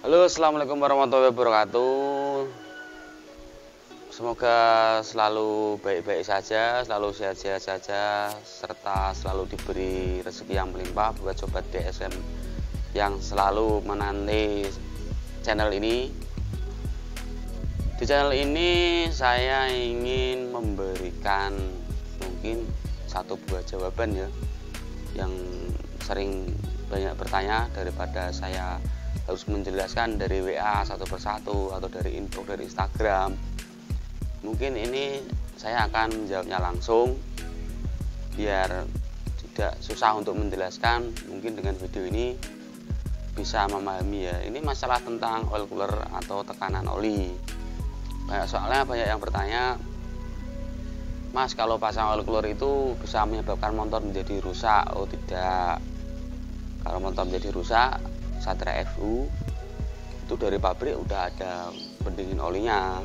Halo, assalamualaikum warahmatullahi wabarakatuh. Semoga selalu baik-baik saja, selalu sehat-sehat saja, serta selalu diberi rezeki yang melimpah buat sobat DSM yang selalu menanti channel ini. Di channel ini saya ingin memberikan mungkin satu buah jawaban ya, yang sering banyak bertanya daripada saya harus menjelaskan dari WA satu persatu atau dari info dari Instagram. Mungkin ini saya akan menjawabnya langsung biar tidak susah untuk menjelaskan. Mungkin dengan video ini bisa memahami ya. Ini masalah tentang oil cooler atau tekanan oli. Soalnya banyak yang bertanya, Mas, kalau pasang oil cooler itu bisa menyebabkan motor menjadi rusak? Oh tidak. Kalau motor menjadi rusak, Satria FU itu dari pabrik udah ada pendingin olinya.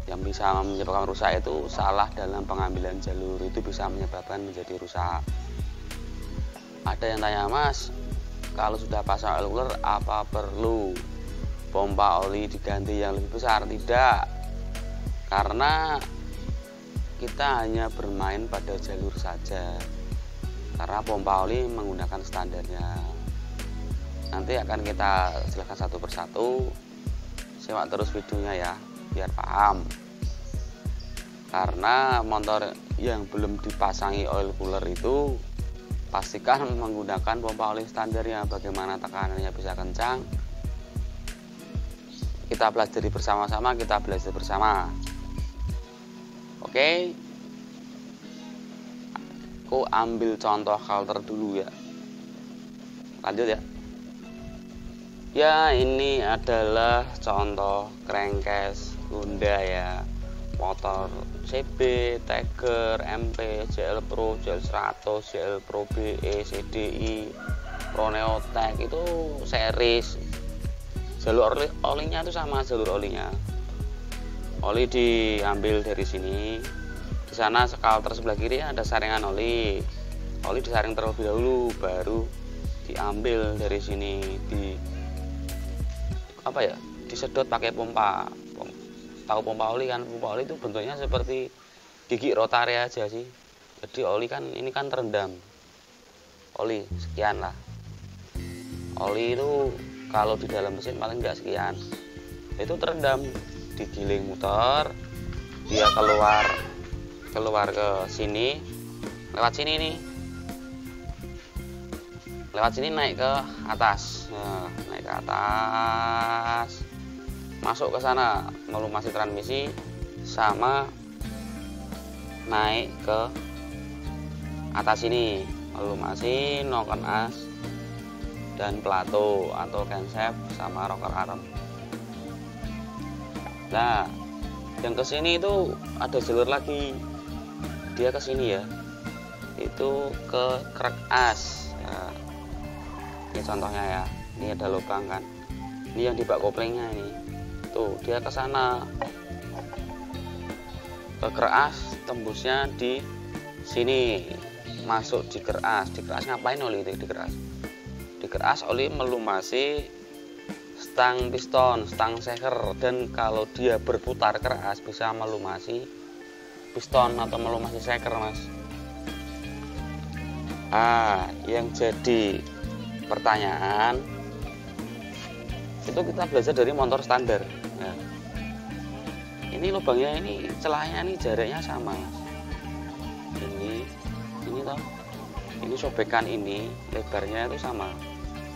Yang bisa menyebabkan rusak itu salah dalam pengambilan jalur, itu bisa menyebabkan menjadi rusak. Ada yang tanya, Mas, kalau sudah pasang oil cooler apa perlu pompa oli diganti yang lebih besar? Tidak, karena kita hanya bermain pada jalur saja, karena pompa oli menggunakan standarnya. Nanti akan kita jelaskan satu persatu. Simak terus videonya ya, biar paham. Karena motor yang belum dipasangi oil cooler itu pastikan menggunakan pompa oli standarnya. Bagaimana tekanannya bisa kencang, kita pelajari bersama-sama, kita belajar bersama. Oke, aku ambil contoh halter dulu ya. Lanjut ya. Ya, ini adalah contoh crankcase Honda ya. Motor CB, Tiger, MP, JL Pro, JL 100, JL Pro BE, CDI, Pro Neotech itu series. Jalur olinya itu sama jalur olinya. Oli diambil dari sini. Di sana skalter sebelah kiri ada saringan oli. Oli disaring terlebih dahulu, baru diambil dari sini, disedot pakai pompa. Tahu pompa oli kan? Pompa oli itu bentuknya seperti gigi rotary aja sih. Jadi oli kan ini kan terendam. Oli sekian lah. Oli itu kalau di dalam mesin paling enggak sekian. Itu terendam, digiling muter, dia keluar ke sini, lewat sini nih. Lewat sini naik ke atas. Nah, naik ke atas. Masuk ke sana melumasi transmisi sama naik ke atas ini melumasi noken as dan plato atau camshaft sama rocker arm. Nah, yang ke sini itu ada jalur lagi. Dia ke sini ya. Itu ke krek as. Nah, ini contohnya ya. Ini ada lubang kan. Ini yang di bak koplingnya ini. Tuh, dia ke sana. Ke keras, tembusnya di sini. Masuk di keras. Di keras ngapain oli itu di keras? Di keras oli melumasi stang piston, stang seker, dan kalau dia berputar keras bisa melumasi piston atau melumasi seker, Mas. Yang jadi pertanyaan itu kita belajar dari motor standar. Nah, ini lubangnya, ini celahnya, ini jaraknya sama, Mas. Ini toh, ini sobekan ini lebarnya itu sama,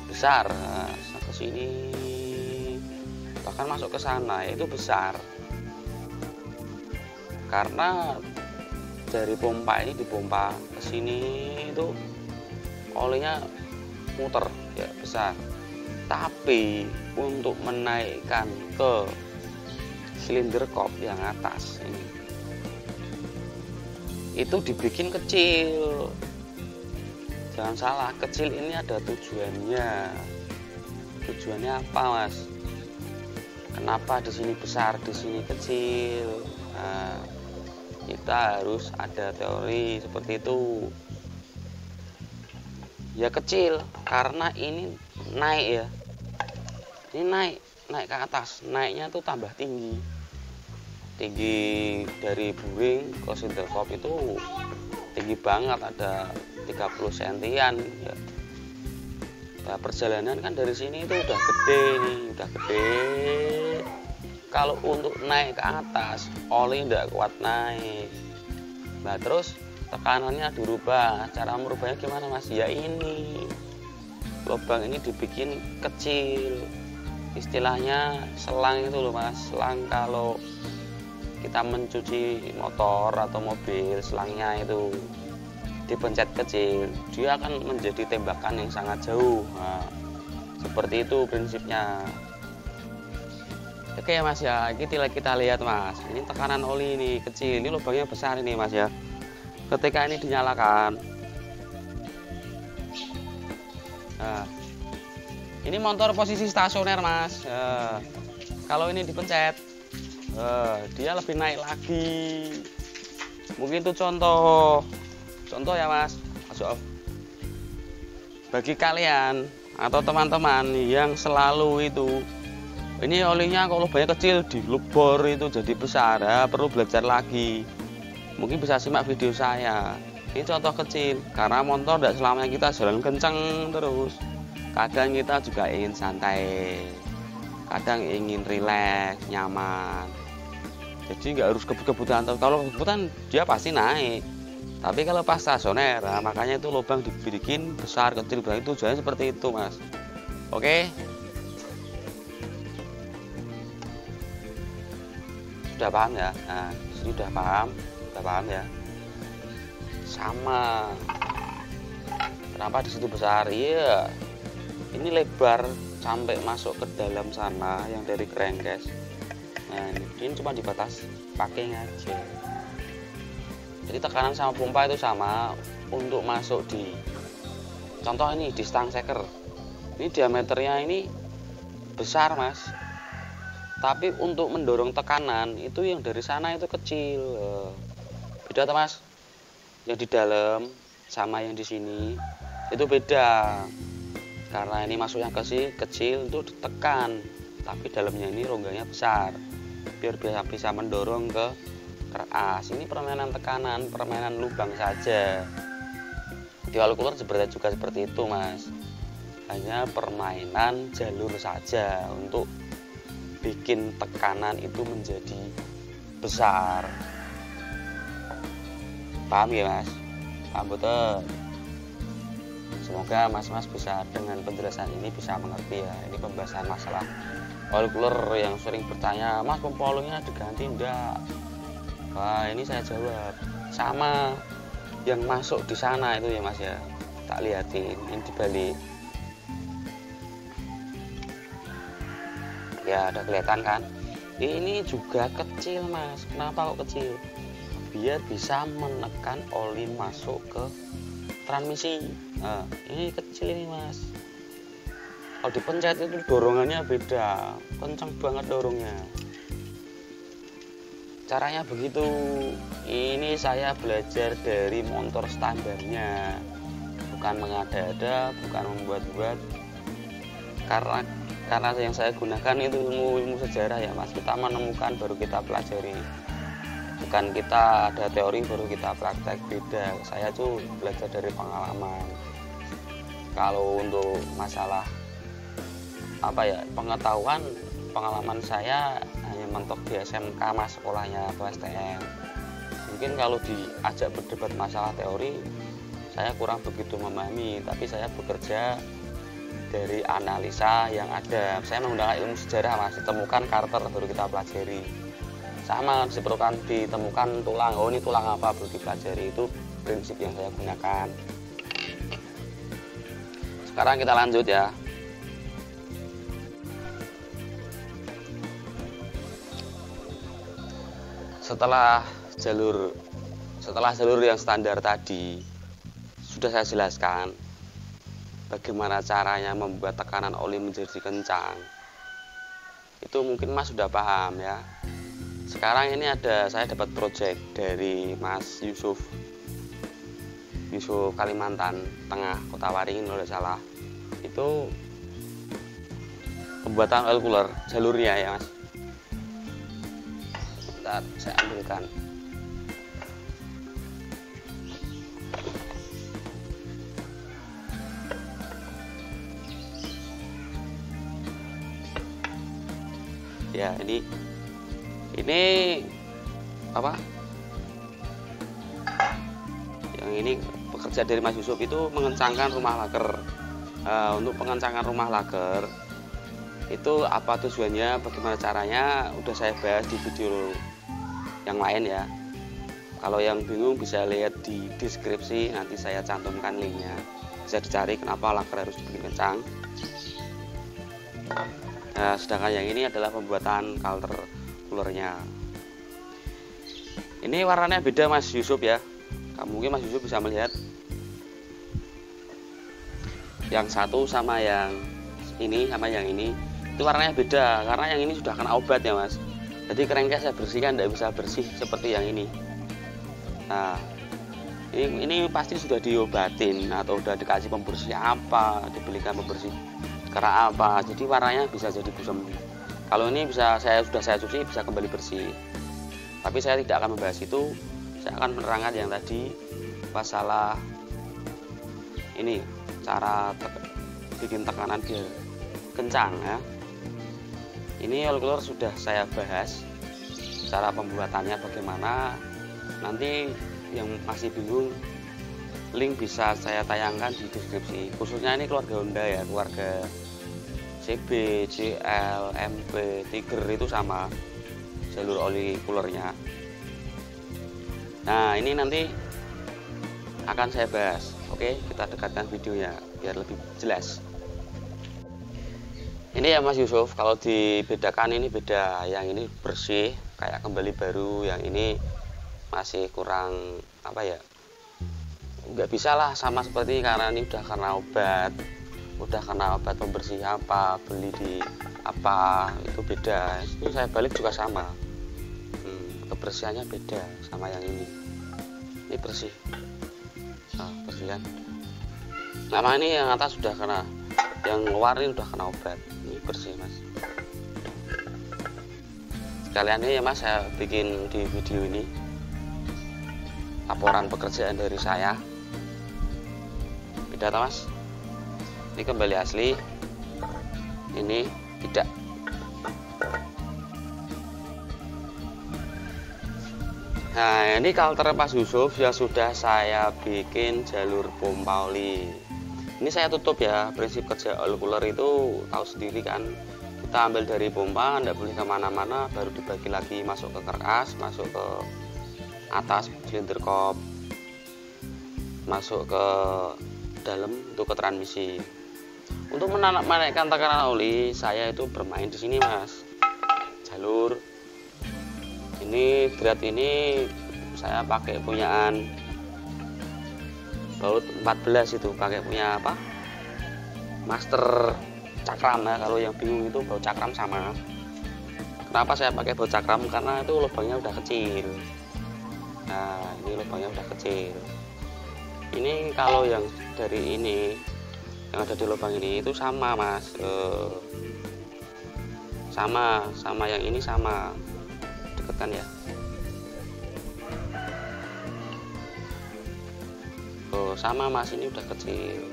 besar. Nah, ke sini bahkan masuk ke sana itu besar. Karena dari pompa ini dipompa ke sini itu olinya muter ya, besar. Tapi untuk menaikkan ke silinder kop yang atas ini itu dibikin kecil. Jangan salah, kecil ini ada tujuannya. Tujuannya apa, Mas? Kenapa di sini besar, di sini kecil? Nah, kita harus ada teori seperti itu. Ya kecil karena ini naik ya, Ini naik ke atas, naiknya tuh tambah tinggi dari buring ke Sinterkop itu tinggi banget, ada 30 sentian ya. Nah, perjalanan kan dari sini itu udah gede nih, udah gede. Kalau untuk naik ke atas oli nggak kuat naik. Nah terus tekanannya dirubah. Cara merubahnya gimana Mas? Ya ini lubang ini dibikin kecil, istilahnya selang itu loh Mas. Selang kalau kita mencuci motor atau mobil, selangnya itu dipencet kecil, dia akan menjadi tembakan yang sangat jauh. Nah, seperti itu prinsipnya. Oke ya Mas ya, kita lihat Mas, ini tekanan oli ini kecil, ini lubangnya besar ini Mas ya. Ketika ini dinyalakan, nah, ini motor posisi stasioner Mas. Kalau ini dipencet, dia lebih naik lagi. Mungkin itu contoh ya Mas. Bagi kalian atau teman-teman yang selalu itu, ini olinya kalau lubangnya kecil dilebor itu jadi besar, ya, perlu belajar lagi. Mungkin bisa simak video saya. Ini contoh kecil, karena motor tidak selamanya kita jalan kencang terus. Kadang kita juga ingin santai, kadang ingin rileks, nyaman. Jadi nggak harus kebut-kebutan. Kalau kebutan dia pasti naik. Tapi kalau pas stasioner, nah makanya itu lubang dibikin besar kecil, itu tujuannya seperti itu Mas. Oke. Sudah paham ya? Nah, sudah paham ya? Sama. Kenapa di situ besar? Iya. Ini lebar sampai masuk ke dalam sana yang dari crankcase. Nah, ini cuma dibatas packing aja. Jadi tekanan sama pompa itu sama untuk masuk di contoh ini di stang seker. Ini diameternya ini besar Mas. Tapi untuk mendorong tekanan itu yang dari sana itu kecil. Beda tuh Mas. Yang di dalam sama yang di sini itu beda. Karena ini masuknya kecil itu ditekan, tapi dalamnya ini rongganya besar. Biar bisa mendorong ke keras. Ini permainan tekanan, permainan lubang saja. Di oil cooler juga seperti itu Mas. Hanya permainan jalur saja untuk bikin tekanan itu menjadi besar. Paham ya Mas? Paham betul. Semoga Mas-mas bisa dengan penjelasan ini bisa mengerti ya. Ini pembahasan masalah oil cooler yang sering bertanya, Mas pompa oilnya diganti enggak? Wah ini saya jawab sama yang masuk di sana itu ya Mas ya. Tak lihatin ini dibalik. Ya udah kelihatan kan? Ini juga kecil Mas. Kenapa kok kecil? Biar bisa menekan oli masuk ke transmisi. Nah, ini kecil ini Mas. Kalau dipencet itu dorongannya beda, kencang banget dorongnya. Caranya begitu. Ini saya belajar dari motor standarnya, bukan mengada-ada, bukan membuat-buat. Karena yang saya gunakan itu ilmu sejarah ya Mas. Kita menemukan baru kita pelajari. Bukan kita ada teori baru kita praktek, beda. Saya tuh belajar dari pengalaman. Kalau untuk masalah pengalaman saya hanya mentok di SMK Mas, sekolahnya atau STM. Mungkin kalau diajak berdebat masalah teori saya kurang begitu memahami, tapi saya bekerja dari analisa yang ada. Saya menggunakan ilmu sejarah Mas, ditemukan Carter baru kita pelajari. Sama ditemukan tulang, oh ini tulang apa baru dipelajari. Itu prinsip yang saya gunakan. Sekarang kita lanjut ya. Setelah jalur yang standar tadi sudah saya jelaskan bagaimana caranya membuat tekanan oli menjadi kencang. Itu mungkin Mas sudah paham ya. Sekarang ini saya dapat project dari Mas Yusuf Kalimantan Tengah, Kota Waringin kalau tidak salah. Itu pembuatan oil cooler jalurnya ya Mas. Bentar, saya ambilkan. Ya, ini apa? Yang ini pekerja dari Mas Yusuf itu mengencangkan rumah laker. Untuk pengencangan rumah laker itu apa tujuannya, bagaimana caranya, udah saya bahas di video yang lain ya. Kalau yang bingung bisa lihat di deskripsi, nanti saya cantumkan linknya. Bisa dicari kenapa laker harus dibikin kencang. Nah, sedangkan yang ini adalah pembuatan counter coolernya. Ini warnanya beda Mas Yusuf ya. Mungkin Mas Yusuf bisa melihat yang satu sama yang ini itu warnanya beda, karena yang ini sudah kena obat ya Mas. Jadi crankcase saya bersihkan tidak bisa bersih seperti yang ini. Nah, ini pasti sudah diobatin atau sudah dikasih pembersih apa, dibelikan pembersih karena apa, jadi warnanya bisa jadi kusam. Kalau ini saya cuci bisa kembali bersih. Tapi saya tidak akan membahas itu. Saya akan menerangkan yang tadi masalah ini, cara bikin tekanan biar kencang ya. Ini oil cooler sudah saya bahas cara pembuatannya bagaimana. Nanti yang masih bingung, link bisa saya tayangkan di deskripsi. Khususnya ini keluarga Honda ya, keluarga CB, JL, MP, Tiger itu sama jalur oli coolernya. Nah, ini nanti akan saya bahas. Oke, kita dekatkan videonya biar lebih jelas. Ini ya Mas Yusuf, kalau dibedakan ini beda. Yang ini bersih kayak kembali baru, yang ini masih kurang apa ya, nggak bisa lah sama seperti, karena ini udah kena obat pembersih apa, beli di apa, itu beda. Itu saya balik juga sama, kebersihannya beda sama yang ini bersih. Nah, bersih kan. Nah, ini yang atas sudah kena, yang luar ini udah kena obat. Ini bersih Mas. Sekalian ini ya Mas, saya bikin di video ini laporan pekerjaan dari saya. Beda toh Mas? Ini kembali asli, ini tidak. Nah, ini counter Mas Yusuf yang sudah saya bikin jalur pompa oli. Ini saya tutup ya. Prinsip kerja oil cooler itu tahu sendiri kan, kita ambil dari pompa, tidak boleh kemana-mana, baru dibagi lagi masuk ke kerkas, masuk ke atas silinder kop, masuk ke dalam untuk ke transmisi. Untuk menaikkan tekanan oli, saya itu bermain di sini Mas. Jalur ini berat ini saya pakai punyaan baut 14 itu, pakai punya apa, Master Cakram ya. Kalau yang bingung itu baut Cakram sama. Kenapa saya pakai baut Cakram? Karena itu lubangnya udah kecil. Nah, ini lubangnya udah kecil. Ini kalau yang dari ini, yang ada di lubang ini itu sama Mas, sama yang ini sama, dekatkan ya. Oh, sama Mas, ini udah kecil.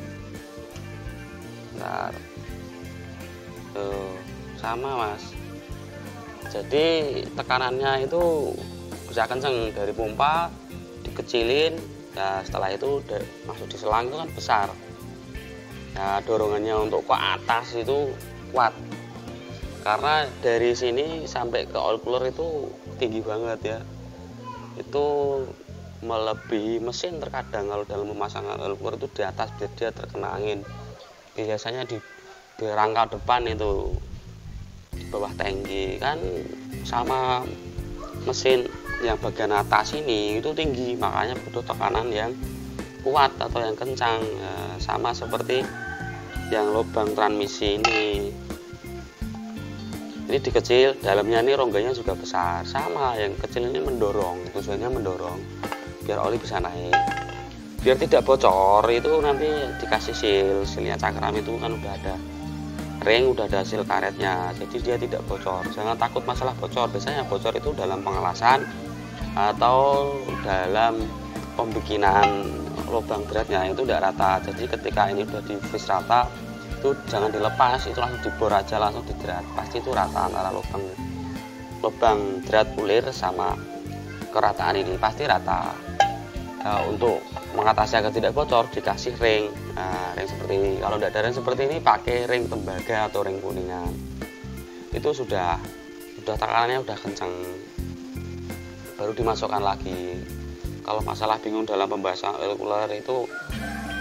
Bentar. Tuh, sama Mas. Jadi tekanannya itu bisa kenceng, dari pompa dikecilin. Nah, setelah itu masuk di selang itu kan besar. Nah, dorongannya untuk ke atas itu kuat. Karena dari sini sampai ke oil cooler itu tinggi banget ya. Itu melebihi mesin terkadang kalau dalam pemasangan oil cooler itu di atas, biar dia terkena angin. Biasanya di rangka depan itu, di bawah tangki kan, sama mesin yang bagian atas ini itu tinggi, makanya butuh tekanan yang kuat atau yang kencang. Ya, sama seperti yang lubang transmisi ini dikecil, dalamnya ini rongganya juga besar, sama yang kecil ini mendorong, tujuannya mendorong biar oli bisa naik, biar tidak bocor. Itu nanti dikasih silnya Cakram itu kan udah ada ring udah ada hasil karetnya, jadi dia tidak bocor. Jangan takut masalah bocor. Biasanya bocor itu dalam pengelasan atau dalam pembikinan lubang beratnya itu tidak rata. Jadi ketika ini udah di freeze rata, itu jangan dilepas, itu langsung dibor aja, langsung diderat, pasti itu rata antara lubang derat pulir sama kerataan ini pasti rata. Untuk mengatasi agar tidak bocor dikasih ring, ring seperti ini. Kalau tidak ada ring seperti ini pakai ring tembaga atau ring kuningan, itu sudah tekanannya udah kencang, baru dimasukkan lagi. Kalau masalah bingung dalam pembahasan oil cooler itu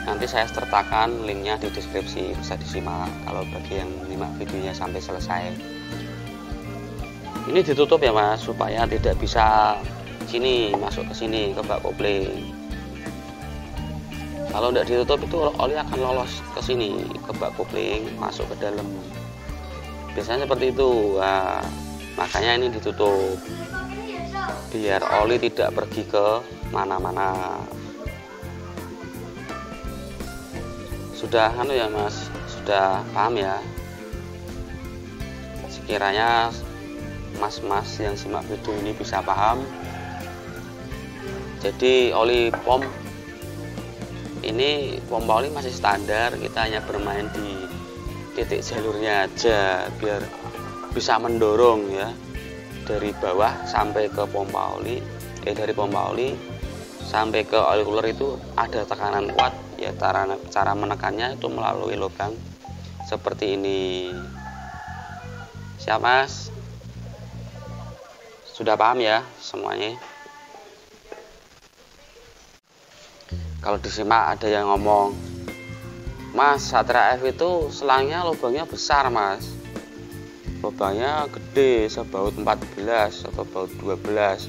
nanti saya sertakan linknya di deskripsi, bisa disimak kalau bagi yang menyimak videonya sampai selesai. Ini ditutup ya Mas, supaya tidak bisa sini masuk ke sini ke bak kopling. Kalau tidak ditutup itu oli akan lolos ke sini ke bak kopling, masuk ke dalam. Biasanya seperti itu. Nah, makanya ini ditutup biar oli tidak pergi ke mana-mana. Sudah ya Mas, sudah paham ya? Sekiranya mas-mas yang simak video ini bisa paham. Jadi oli pom ini, pompa oli masih standar, kita hanya bermain di titik jalurnya aja biar bisa mendorong ya, dari bawah sampai ke pompa oli, dari pompa oli sampai ke oil cooler itu ada tekanan kuat ya. Cara menekannya itu melalui lubang seperti ini. Siap Mas? Sudah paham ya semuanya? Kalau disimak ada yang ngomong, Mas, Satria F itu selangnya lubangnya besar Mas, lubangnya gede sebaut 14 atau baut 12.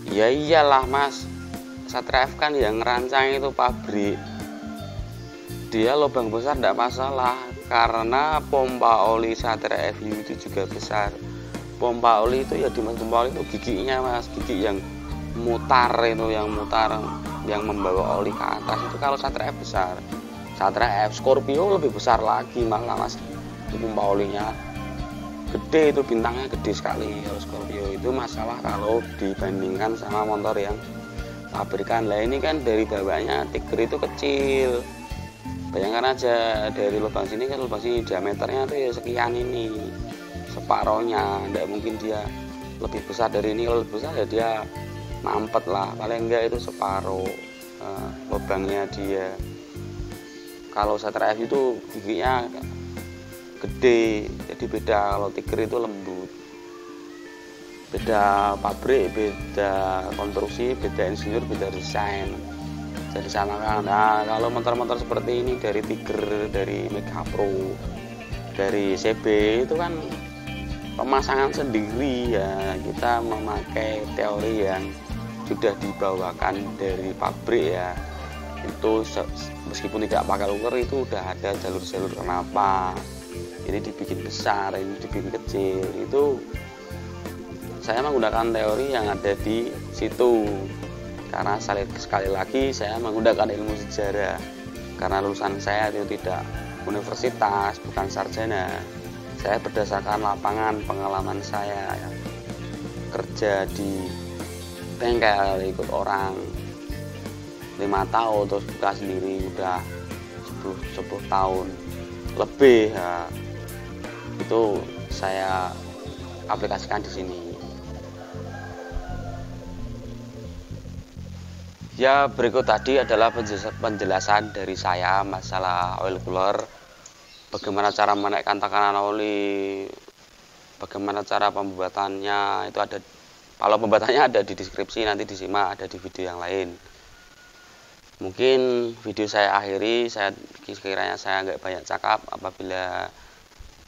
Ya iyalah Mas, Satria F kan yang ngerancang itu pabrik, dia lubang besar tidak masalah, karena pompa oli Satria F itu juga besar. Pompa oli itu ya, di pompa oli itu giginya Mas, gigi yang mutar itu, yang membawa oli ke atas itu. Kalau Satria F besar, Satria F Scorpio lebih besar lagi malah Mas, itu pompa olinya gede, itu bintangnya gede sekali. Kalau Scorpio itu masalah kalau dibandingkan sama motor yang pabrikan. Lah ini kan dari bawahnya tiger itu kecil, bayangkan aja dari lubang sini ke lubang sini diameternya tuh ya sekian ini, separohnya. Tidak mungkin dia lebih besar dari ini. Kalau lebih besar ya dia mampet lah, paling enggak itu separuh lubangnya dia. Kalau Satria F itu giginya gede, jadi beda. Kalau Tiger itu lembut, beda pabrik, beda konstruksi, beda insinyur, beda desain. Jadi samakan. Nah, kalau motor-motor seperti ini dari Tiger, dari Mega Pro, dari CB itu kan pemasangan sendiri ya. Kita memakai teori yang sudah dibawakan dari pabrik ya. Itu meskipun tidak pakai luker itu udah ada jalur-jalur kenapa ini dibikin besar, ini dibikin kecil. Itu saya menggunakan teori yang ada di situ, karena sekali lagi saya menggunakan ilmu sejarah, karena lulusan saya itu tidak universitas, bukan sarjana. Saya berdasarkan lapangan, pengalaman saya ya, kerja di bengkel ikut orang 5 tahun, terus buka sendiri udah 10 tahun lebih ya. Itu saya aplikasikan di sini. Ya, berikut tadi adalah penjelasan dari saya masalah oil cooler, bagaimana cara menaikkan tekanan oli, bagaimana cara pembuatannya. Itu ada, kalau pembuatannya ada di deskripsi, nanti disimak, ada di video yang lain. Mungkin video saya akhiri, sekiranya saya nggak banyak cakap. Apabila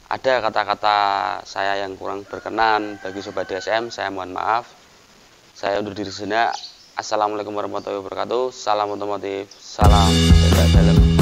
ada kata-kata saya yang kurang berkenan bagi Sobat DSM, saya mohon maaf. Saya undur diri sejenak. Assalamualaikum warahmatullahi wabarakatuh. Salam otomotif, salam sehat dalam.